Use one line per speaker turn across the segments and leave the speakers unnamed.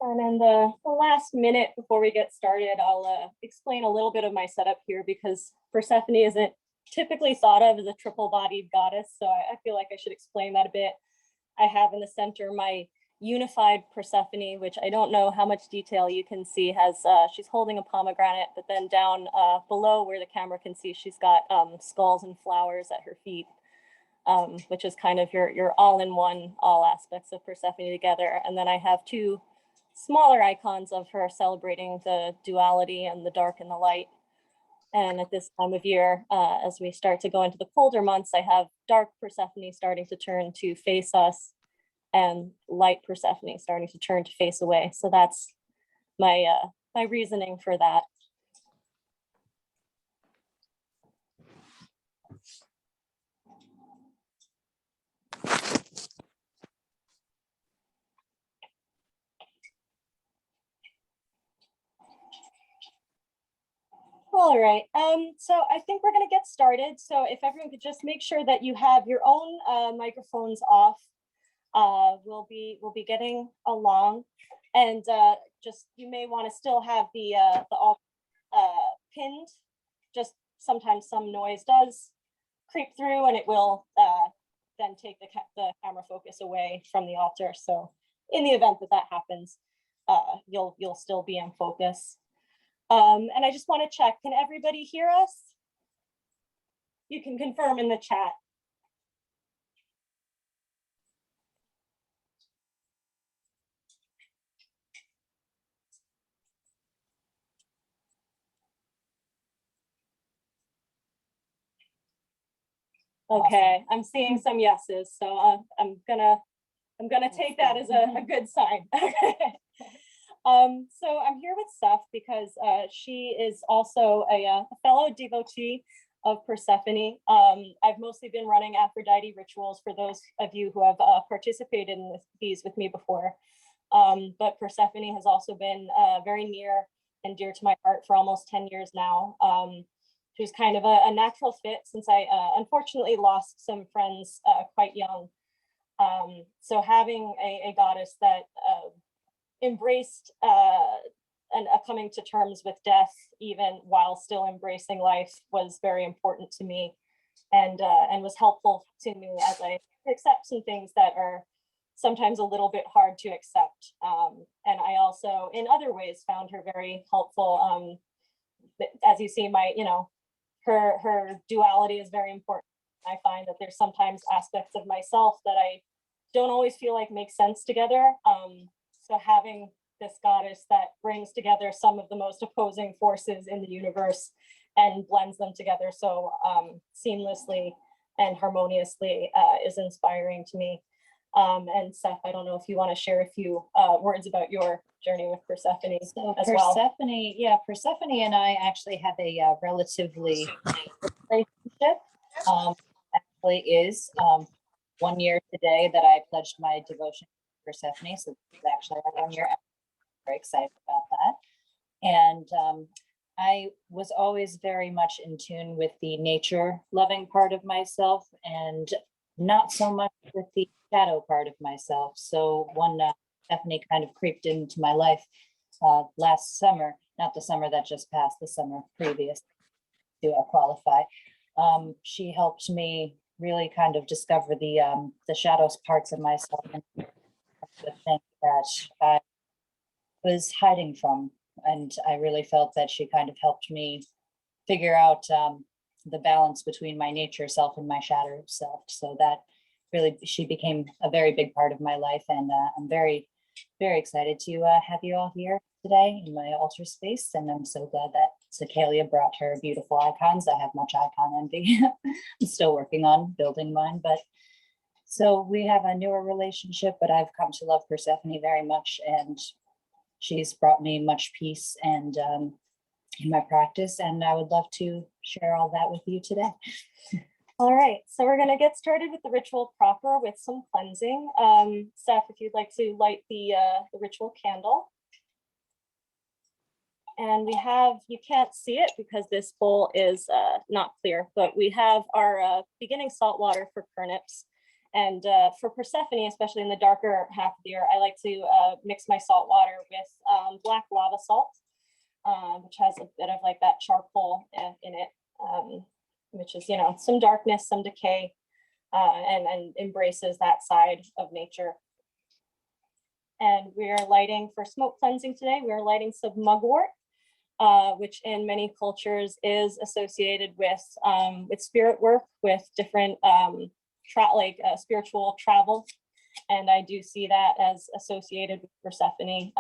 And in the last minute before we get started, I'll explain a little bit of my setup here because Persephone isn't typically thought of as a triple-bodied goddess, so I feel like I should explain that a bit. I have in the center my unified Persephone, which I don't know how much detail you can see, has she's holding a pomegranate, but then down below where the camera can see, she's got skulls and flowers at her feet, which is kind of your all-in-one, all aspects of Persephone together. And then I have two smaller icons of her celebrating the duality and the dark and the light. And at this time of year, as we start to go into the colder months, I have dark Persephone starting to turn to face us and light Persephone starting to turn to face away. So that's my my reasoning for that. All right, so I think we're gonna get started. So if everyone could just make sure that you have your own microphones off, we'll be getting along, and just you may want to still have the all pinned. Just sometimes some noise does creep through, and it will then take the camera focus away from the altar. So in the event that happens, you'll still be in focus. And I just want to check, can everybody hear us? You can confirm in the chat. Okay, I'm seeing some yeses, so I'm gonna take that as a good sign. Okay. So I'm here with Seth because she is also a fellow devotee of Persephone. I've mostly been running Aphrodite rituals for those of you who have participated in these with me before. But Persephone has also been very near and dear to my heart for almost 10 years now. She was kind of a natural fit since I unfortunately lost some friends quite young. So having a goddess that embraced and coming to terms with death, even while still embracing life, was very important to me, and was helpful to me as I accept some things that are sometimes a little bit hard to accept. And I also, in other ways, found her very helpful. As you see, her duality is very important. I find that there's sometimes aspects of myself that I don't always feel like make sense together. So having this goddess that brings together some of the most opposing forces in the universe and blends them together so seamlessly and harmoniously is inspiring to me. And Seth, I don't know if you want to share a few words about your journey with Persephone as well.
Persephone and I actually have a relatively relationship. Actually is 1 year today that I pledged my devotion to Persephone. So it's actually our 1 year. I'm very excited about that. And I was always very much in tune with the nature loving part of myself and not so much with the shadow part of myself. So one Persephone kind of creeped into my life last summer, not the summer that just passed, the summer previous to qualify. She helped me really kind of discover the shadows parts of myself and the thing that I was hiding from. And I really felt that she kind of helped me figure out the balance between my nature self and my shadow self. So that really, she became a very big part of my life. And I'm very, very excited to have you all here today in my altar space. And I'm so glad that Sakalia brought her beautiful icons. I have much icon envy. I'm still working on building mine, but so we have a newer relationship, but I've come to love Persephone very much, and she's brought me much peace and in my practice, and I would love to share all that with you today.
All right, so we're gonna get started with the ritual proper with some cleansing. Steph, if you'd like to light the ritual candle. And we have, you can't see it because this bowl is not clear, but we have our beginning salt water for turnips And for Persephone, especially in the darker half of the year, I like to mix my salt water with black lava salt, which has a bit of like that charcoal in it, which is, you know, some darkness, some decay, and embraces that side of nature. And we are lighting for smoke cleansing today. We are lighting some mugwort, which in many cultures is associated with spirit work, with different spiritual travel. And I do see that as associated with Persephone,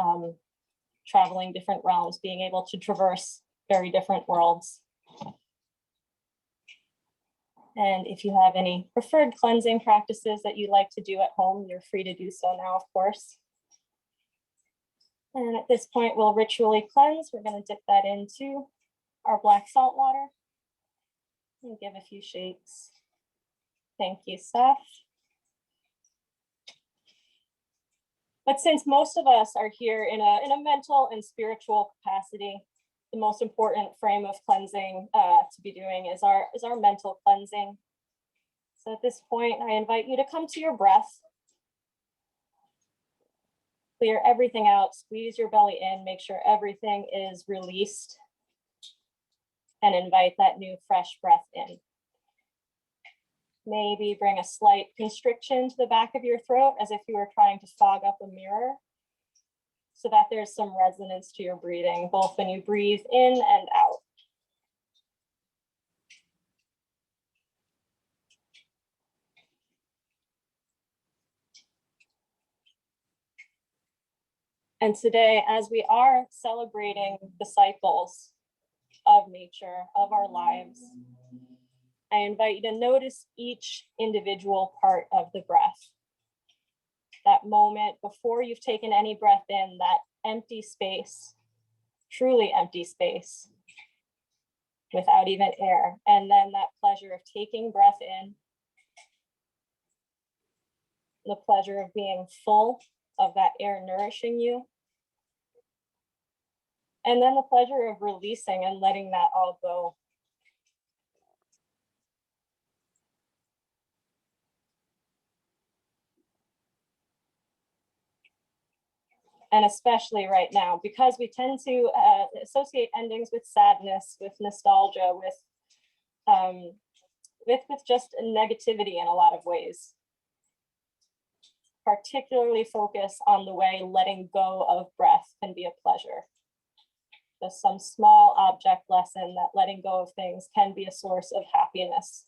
traveling different realms, being able to traverse very different worlds. And if you have any preferred cleansing practices that you like to do at home, you're free to do so now, of course. And at this point, we'll ritually cleanse. We're going to dip that into our black salt water and give a few shakes. Thank you, Seth. But since most of us are here in a mental and spiritual capacity, the most important frame of cleansing to be doing is our mental cleansing. So at this point, I invite you to come to your breath. Clear everything out, squeeze your belly in, make sure everything is released, and invite that new fresh breath in. Maybe bring a slight constriction to the back of your throat as if you were trying to fog up a mirror, so that there's some resonance to your breathing, both when you breathe in and out. And today, as we are celebrating the cycles of nature, of our lives, I invite you to notice each individual part of the breath. That moment before you've taken any breath in, that empty space, truly empty space, without even air. And then that pleasure of taking breath in, the pleasure of being full of that air nourishing you, and then the pleasure of releasing and letting that all go. And especially right now, because we tend to associate endings with sadness, with nostalgia, with just negativity in a lot of ways. Particularly focus on the way letting go of breath can be a pleasure. Just some small object lesson that letting go of things can be a source of happiness.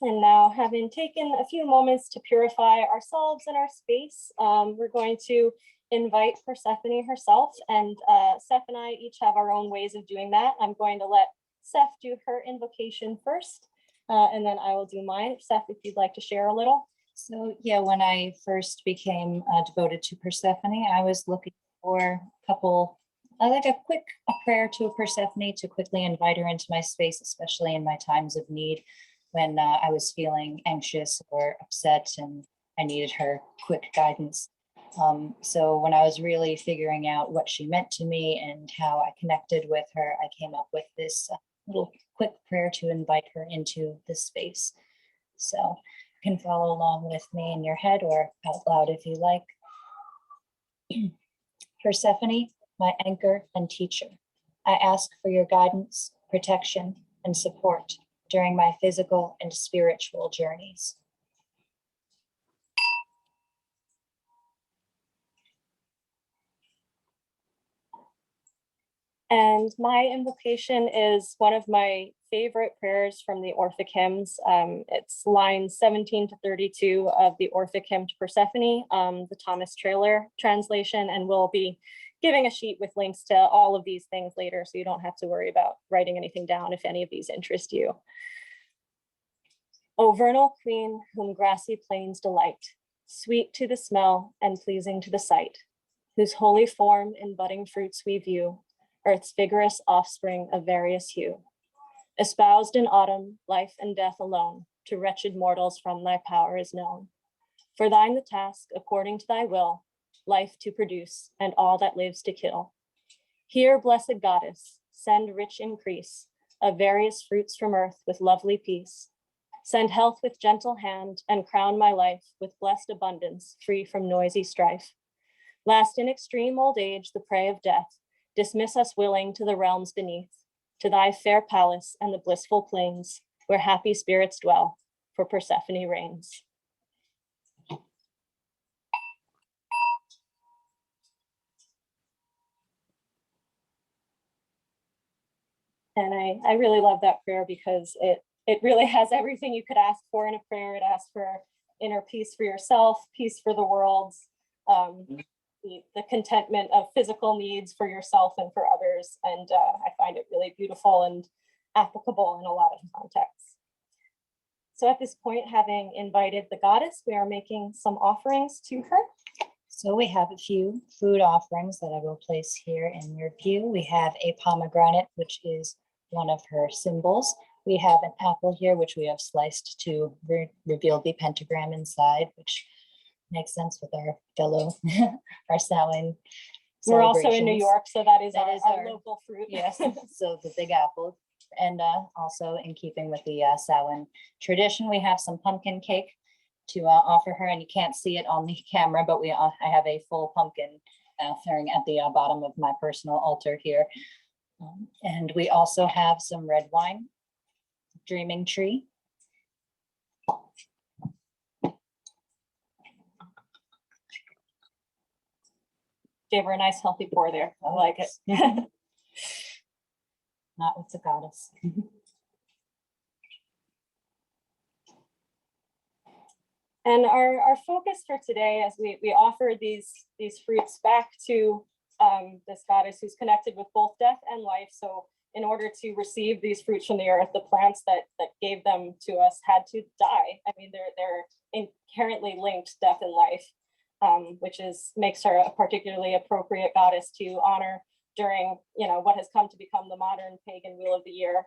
And now, having taken a few moments to purify ourselves and our space, we're going to invite Persephone herself, and Seth and I each have our own ways of doing that. I'm going to let Seth do her invocation first, and then I will do mine. Seth, if you'd like to share a little.
So yeah, when I first became devoted to Persephone, I was looking for a couple, like a quick prayer to Persephone to quickly invite her into my space, especially in my times of need, when I was feeling anxious or upset and I needed her quick guidance. So when I was really figuring out what she meant to me and how I connected with her, I came up with this little quick prayer to invite her into this space. So you can follow along with me in your head or out loud if you like. Persephone, my anchor and teacher, I ask for your guidance, protection, and support during my physical and spiritual journeys.
And my invocation is one of my favorite prayers from the Orphic hymns. It's lines 17 to 32 of the Orphic hymn to Persephone, the Thomas Trailer translation, and we'll be giving a sheet with links to all of these things later, so you don't have to worry about writing anything down if any of these interest you. O vernal queen, whom grassy plains delight, sweet to the smell and pleasing to the sight, whose holy form in budding fruits we view, earth's vigorous offspring of various hue. Espoused in autumn, life and death alone, to wretched mortals from thy power is known. For thine the task, according to thy will, life to produce, and all that lives to kill. Here, blessed goddess, send rich increase of various fruits from earth with lovely peace. Send health with gentle hand, and crown my life with blessed abundance, free from noisy strife. Last in extreme old age, the prey of death, dismiss us willing to the realms beneath, to thy fair palace and the blissful plains, where happy spirits dwell, for Persephone reigns. And I really love that prayer because it really has everything you could ask for in a prayer. It asks for inner peace for yourself, peace for the world, the contentment of physical needs for yourself and for others. And I find it really beautiful and applicable in a lot of contexts. So at this point, having invited the goddess, we are making some offerings to her.
So we have a few food offerings that I will place here in your view. We have a pomegranate, which is one of her symbols. We have an apple here, which we have sliced to reveal the pentagram inside, which makes sense with our fellow, our Samhain.
We're also in New York, so that is our local fruit.
Yes, so the big apple. And also in keeping with the Samhain tradition, we have some pumpkin cake to offer her, and you can't see it on the camera, but I have a full pumpkin throwing at the bottom of my personal altar here. And we also have some red wine, dreaming tree.
Gave her a nice healthy pour there. I like it.
Not with the goddess.
And our focus for today, as we offer these fruits back to this goddess who's connected with both death and life. So in order to receive these fruits from the earth, the plants that gave them to us had to die. I mean, they're inherently linked, death and life, which makes her a particularly appropriate goddess to honor during, what has come to become the modern pagan wheel of the year.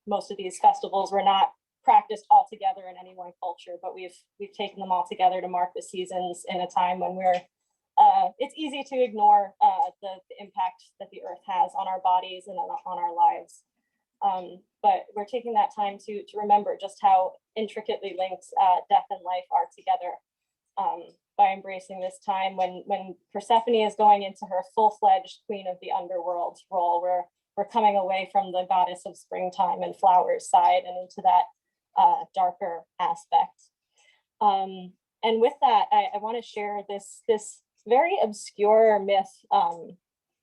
Most of these festivals were not practiced all together in any one culture, but we've taken them all together to mark the seasons in a time when it's easy to ignore the impact that the earth has on our bodies and on our lives. But we're taking that time to remember just how intricately linked death and life are together, by embracing this time when Persephone is going into her full-fledged queen of the underworld role, where we're coming away from the goddess of springtime and flowers side and into that darker aspect. And with that, I want to share this very obscure myth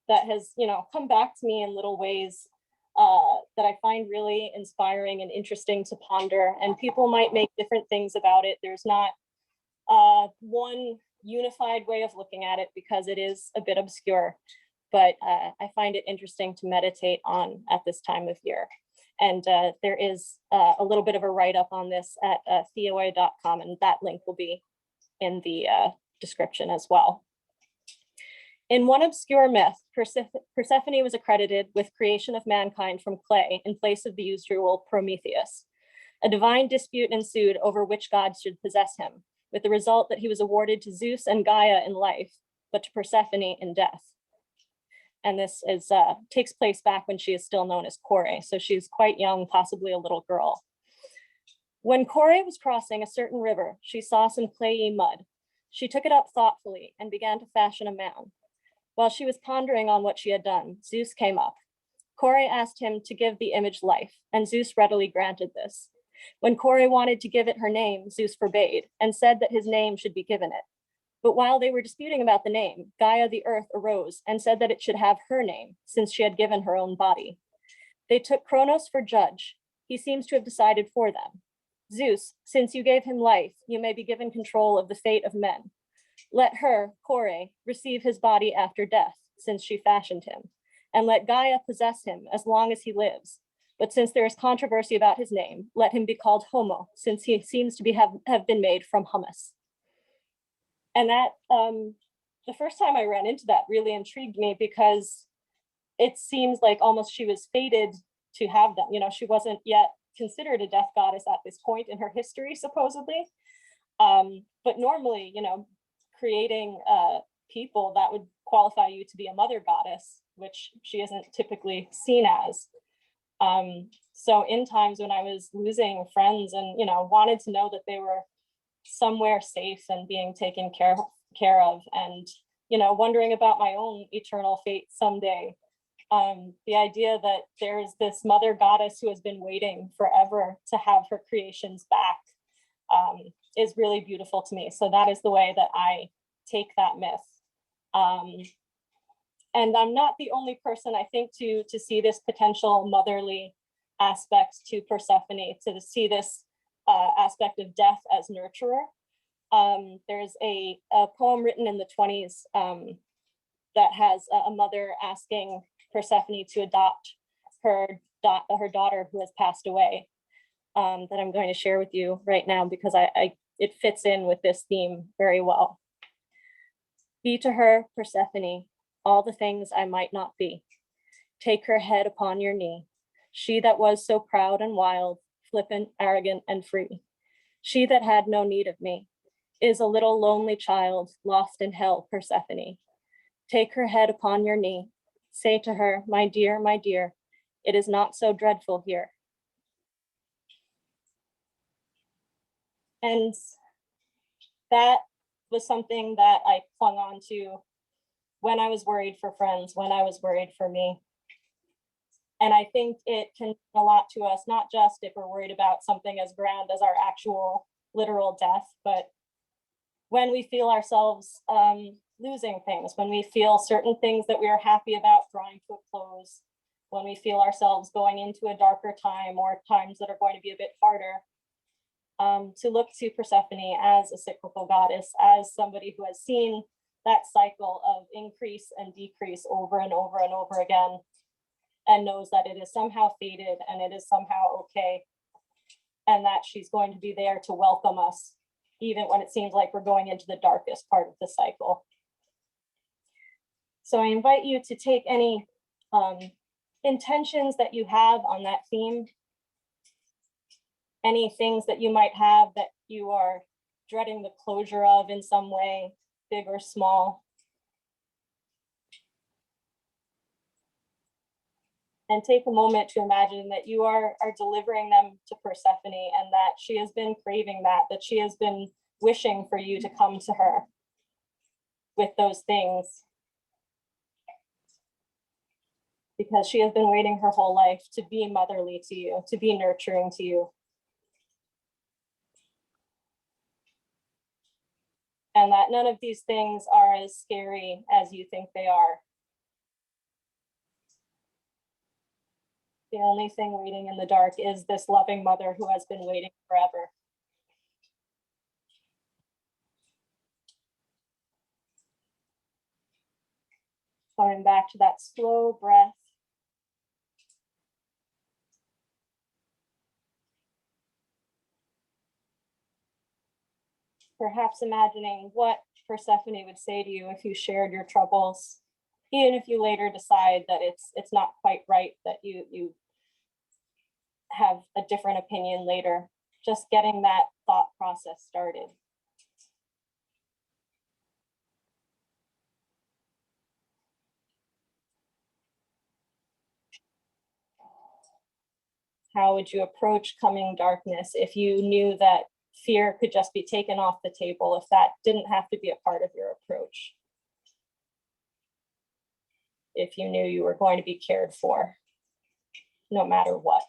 that has, come back to me in little ways that I find really inspiring and interesting to ponder. And people might make different things about it. There's not one unified way of looking at it because it is a bit obscure, but I find it interesting to meditate on at this time of year. And there is a little bit of a write-up on this at theoi.com, and that link will be in the description as well. In one obscure myth, Persephone was accredited with creation of mankind from clay in place of the usual Prometheus. A divine dispute ensued over which god should possess him, with the result that he was awarded to Zeus and Gaia in life, but to Persephone in death. And this takes place back when she is still known as Kore, so she's quite young, possibly a little girl. When Kore was crossing a certain river, she saw some clayey mud. She took it up thoughtfully and began to fashion a mound. While she was pondering on what she had done, Zeus came up. Kore asked him to give the image life, and Zeus readily granted this. When Kore wanted to give it her name, Zeus forbade, and said that his name should be given it. But while they were disputing about the name, Gaia the earth arose and said that it should have her name, since she had given her own body. They took Kronos for judge. He seems to have decided for them. Zeus, since you gave him life, you may be given control of the fate of men. Let her, Kore, receive his body after death, since she fashioned him, and let Gaia possess him as long as he lives. But since there is controversy about his name, let him be called Homo, since he seems to have been made from hummus. And that the first time I ran into that really intrigued me because it seems like almost she was fated to have them. You know, she wasn't yet considered a death goddess at this point in her history, supposedly. But normally, you know, creating people that would qualify you to be a mother goddess, which she isn't typically seen as. So in times when I was losing friends and, you know, wanted to know that they were somewhere safe and being taken care of, and, you know, wondering about my own eternal fate someday, the idea that there's this mother goddess who has been waiting forever to have her creations back is really beautiful to me. So that is the way that I take that myth. And I'm not the only person, I think, to see this potential motherly aspect to Persephone, to see this aspect of death as nurturer. There's a poem written in the 20s that has a mother asking Persephone to adopt her daughter who has passed away, that I'm going to share with you right now because it fits in with this theme very well. Be to her, Persephone, all the things I might not be. Take her head upon your knee, she that was so proud and wild, flippant, arrogant, and free. She that had no need of me is a little lonely child lost in hell, Persephone. Take her head upon your knee. Say to her, my dear, it is not so dreadful here. And that was something that I clung on to when I was worried for friends, when I was worried for me. And I think it can mean a lot to us, not just if we're worried about something as grand as our actual literal death, but when we feel ourselves losing things, when we feel certain things that we are happy about drawing to a close, when we feel ourselves going into a darker time or times that are going to be a bit harder, to look to Persephone as a cyclical goddess, as somebody who has seen that cycle of increase and decrease over and over and over again, and knows that it is somehow fated and it is somehow okay, and that she's going to be there to welcome us, even when it seems like we're going into the darkest part of the cycle. So I invite you to take any intentions that you have on that theme, any things that you might have that you are dreading the closure of in some way, big or small. And take a moment to imagine that you are delivering them to Persephone, and that she has been craving that she has been wishing for you to come to her with those things, because she has been waiting her whole life to be motherly to you, to be nurturing to you. And that none of these things are as scary as you think they are. The only thing waiting in the dark is this loving mother who has been waiting forever. Coming back to that slow breath. Perhaps imagining what Persephone would say to you if you shared your troubles, even if you later decide that it's not quite right, that you have a different opinion later. Just getting that thought process started. How would you approach coming darkness if you knew that fear could just be taken off the table, if that didn't have to be a part of your approach? If you knew you were going to be cared for, no matter what.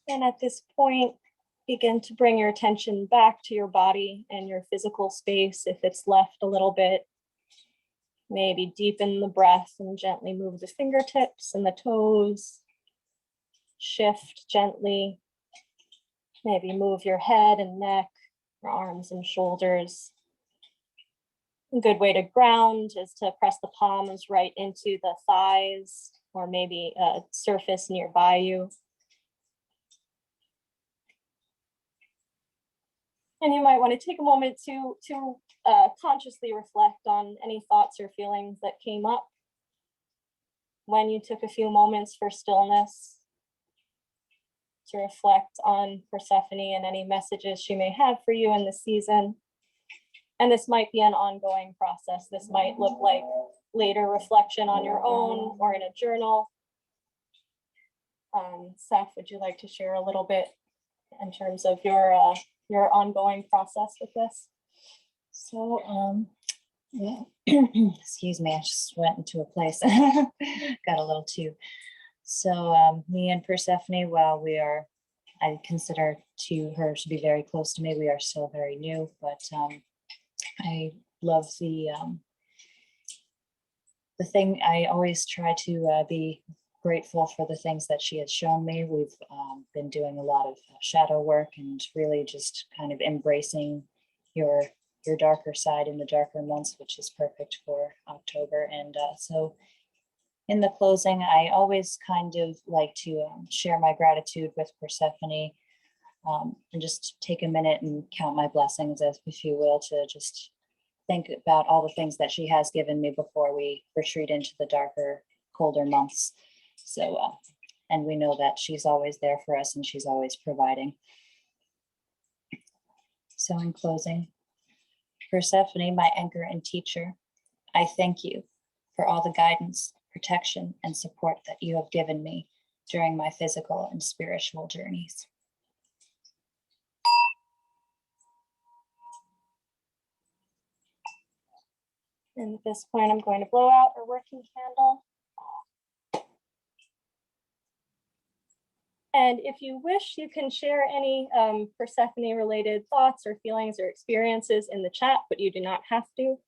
And at this point, begin to bring your attention back to your body and your physical space if it's left a little bit. Maybe deepen the breath and gently move the fingertips and the toes. Shift gently. Maybe move your head and neck, your arms and shoulders. A good way to ground is to press the palms right into the thighs or maybe a surface nearby you. And you might want to take a moment to consciously reflect on any thoughts or feelings that came up when you took a few moments for stillness, to reflect on Persephone and any messages she may have for you in the season. And this might be an ongoing process. This might look like later reflection on your own or in a journal. Seth, would you like to share a little bit in terms of your ongoing process with this?
So, yeah, excuse me, I just went into a place, got a little too. So me and Persephone, while I consider her to be very close to me, we are still very new, but I love the thing. I always try to be grateful for the things that she has shown me. We've been doing a lot of shadow work and really just kind of embracing your darker side in the darker months, which is perfect for October. And so in the closing, I always kind of like to share my gratitude with Persephone, and just take a minute and count my blessings, as if you will, to just think about all the things that she has given me before we retreat into the darker, colder months. So, and we know that she's always there for us and she's always providing. So in closing, Persephone, my anchor and teacher, I thank you for all the guidance, protection, and support that you have given me during my physical and spiritual journeys.
And at this point, I'm going to blow out our working candle. And if you wish, you can share any Persephone-related thoughts or feelings or experiences in the chat, but you do not have to.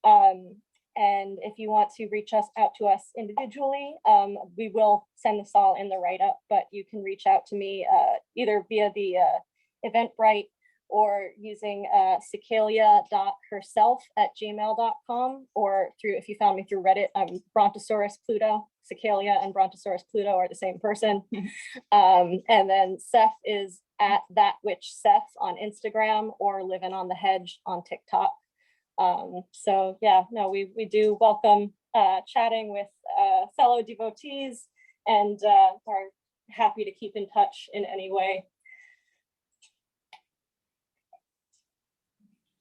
And if you want to reach out to us individually, we will send this all in the write-up, but you can reach out to me either via the Eventbrite or using cicalia.herself@gmail.com, or through, if you found me through Reddit, I'm Brontosaurus Pluto. Cicalia and Brontosaurus Pluto are the same person. And then Seth is at @thatwitchseth on Instagram, or Living on the Hedge on TikTok. So yeah, no, we do welcome chatting with fellow devotees, and are happy to keep in touch in any way.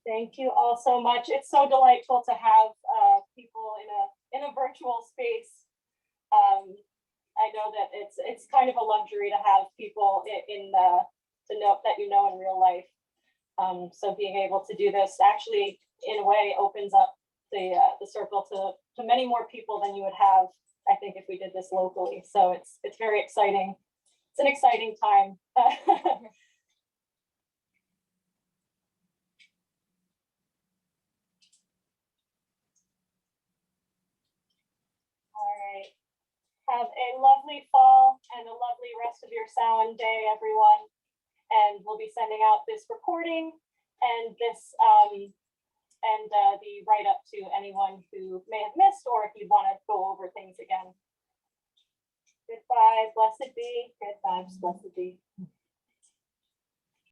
Thank you all so much. It's so delightful to have people in a virtual space. I know that it's kind of a luxury to have people to know that you know in real life. So being able to do this actually, in a way, opens up the circle to many more people than you would have, I think, if we did this locally. So it's very exciting. It's an exciting time. All right. Have a lovely fall and a lovely rest of your Samhain day, everyone. And we'll be sending out this recording and this the write-up to anyone who may have missed, or if you want to go over things again. Goodbye, blessed be. Good vibes, blessed be.